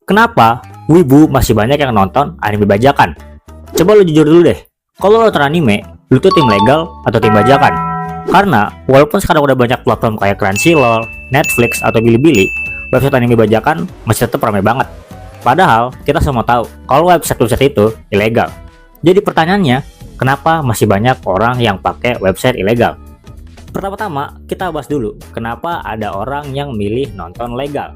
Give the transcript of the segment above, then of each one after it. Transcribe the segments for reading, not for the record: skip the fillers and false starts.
Kenapa wibu masih banyak yang nonton anime bajakan? Coba lu jujur dulu deh. Kalau lu nonton anime, lu tuh tim legal atau tim bajakan? Karena walaupun sekarang udah banyak platform kayak Crunchyroll, Netflix, atau Bilibili, website anime bajakan masih tetap ramai banget. Padahal kita semua tahu kalau website-website itu ilegal. Jadi pertanyaannya, kenapa masih banyak orang yang pakai website ilegal? Pertama-tama kita bahas dulu kenapa ada orang yang milih nonton legal.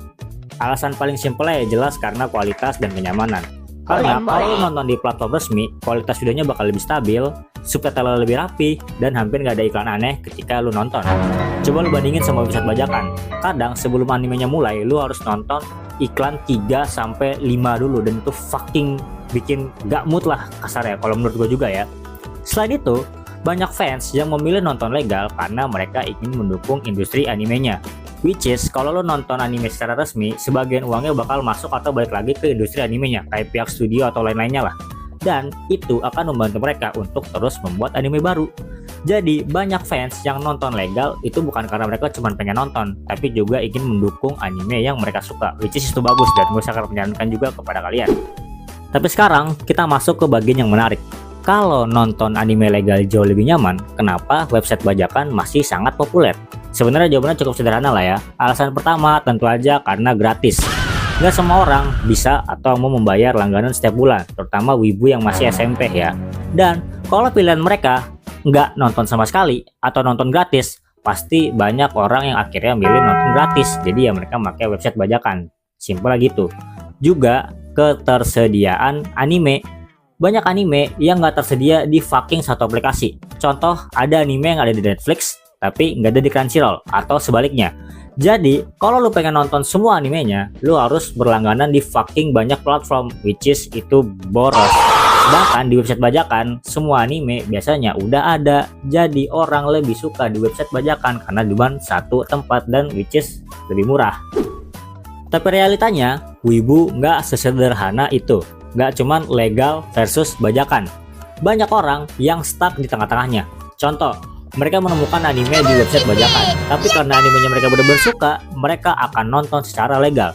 Alasan paling simpelnya jelas karena kualitas dan kenyamanan. Karena kalau nonton di platform resmi, kualitas videonya bakal lebih stabil, subtitle lebih rapi, dan hampir nggak ada iklan aneh ketika lu nonton. Coba lu bandingin sama website bajakan. Kadang sebelum animenya mulai, lu harus nonton iklan 3-5 dulu, dan itu fucking bikin gak mood lah kasarnya kalau menurut gue juga ya. Selain itu, banyak fans yang memilih nonton legal karena mereka ingin mendukung industri animenya. Which is, kalau lo nonton anime secara resmi, sebagian uangnya bakal masuk atau balik lagi ke industri animenya, kayak pihak studio atau lain-lainnya lah. Dan itu akan membantu mereka untuk terus membuat anime baru. Jadi, banyak fans yang nonton legal itu bukan karena mereka cuma pengen nonton, tapi juga ingin mendukung anime yang mereka suka. Which is itu bagus dan gue sangat menyarankan juga kepada kalian. Tapi sekarang, kita masuk ke bagian yang menarik. Kalau nonton anime legal jauh lebih nyaman, kenapa website bajakan masih sangat populer? Sebenarnya jawabannya cukup sederhana lah ya. Alasan pertama tentu aja karena gratis. Nggak semua orang bisa atau mau membayar langganan setiap bulan, terutama wibu yang masih SMP ya. Dan kalau pilihan mereka nggak nonton sama sekali atau nonton gratis, pasti banyak orang yang akhirnya milih nonton gratis. Jadi ya mereka pakai website bajakan. Simpel gitu. Juga ketersediaan anime. Banyak anime yang nggak tersedia di fucking satu aplikasi. Contoh, ada anime yang ada di Netflix, tapi nggak ada di Crunchyroll, atau sebaliknya. Jadi, kalau lu pengen nonton semua animenya, lu harus berlangganan di fucking banyak platform, which is itu boros. Sedangkan di website bajakan, semua anime biasanya udah ada. Jadi, orang lebih suka di website bajakan karena cuma satu tempat dan which is lebih murah. Tapi realitanya, wibu nggak sesederhana itu. Nggak cuman legal versus bajakan. Banyak orang yang stuck di tengah-tengahnya. Contoh, mereka menemukan anime di website bajakan, tapi karena animenya mereka benar-benar suka, mereka akan nonton secara legal.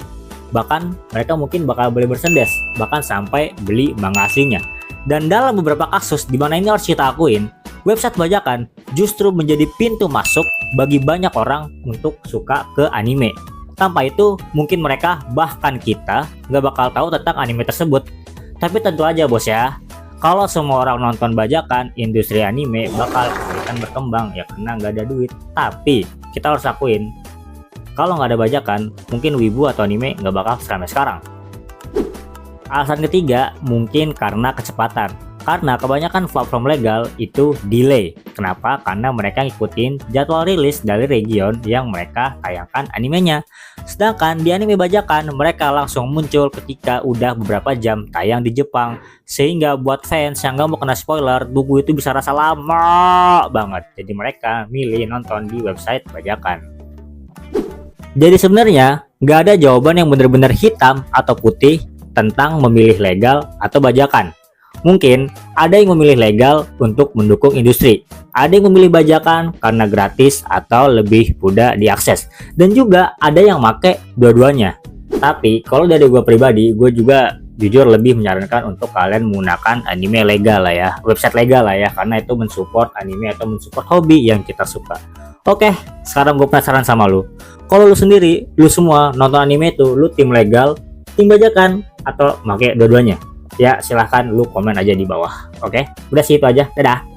Bahkan mereka mungkin bakal beli merchandise, bahkan sampai beli manga aslinya. Dan dalam beberapa kasus di mana ini harus kita akuin, website bajakan justru menjadi pintu masuk bagi banyak orang untuk suka ke anime. Tanpa itu, mungkin mereka, bahkan kita, nggak bakal tahu tentang anime tersebut. Tapi tentu aja bos ya, kalau semua orang nonton bajakan, industri anime bakal akan berkembang ya karena nggak ada duit. Tapi kita harus akuin, kalau nggak ada bajakan, mungkin wibu atau anime nggak bakal seramai sekarang. Alasan ketiga, mungkin karena kecepatan. Karena kebanyakan platform legal itu delay. Kenapa? Karena mereka ngikutin jadwal rilis dari region yang mereka tayangkan animenya. Sedangkan di anime bajakan, mereka langsung muncul ketika udah beberapa jam tayang di Jepang. Sehingga buat fans yang nggak mau kena spoiler, tunggu itu bisa rasa lama banget. Jadi mereka milih nonton di website bajakan. Jadi sebenarnya nggak ada jawaban yang benar-benar hitam atau putih tentang memilih legal atau bajakan. Mungkin ada yang memilih legal untuk mendukung industri, ada yang memilih bajakan karena gratis atau lebih mudah diakses, dan juga ada yang make dua-duanya. Tapi kalau dari gue pribadi, gue juga jujur lebih menyarankan untuk kalian menggunakan anime legal lah ya, website legal lah ya, karena itu mensupport anime atau mensupport hobi yang kita suka. Oke, sekarang gue penasaran sama lu. Kalau lu sendiri, lu semua nonton anime itu, lu tim legal, tim bajakan, atau make dua-duanya? Ya silahkan lu komen aja di bawah. Oke, udah sih itu aja. Dadah.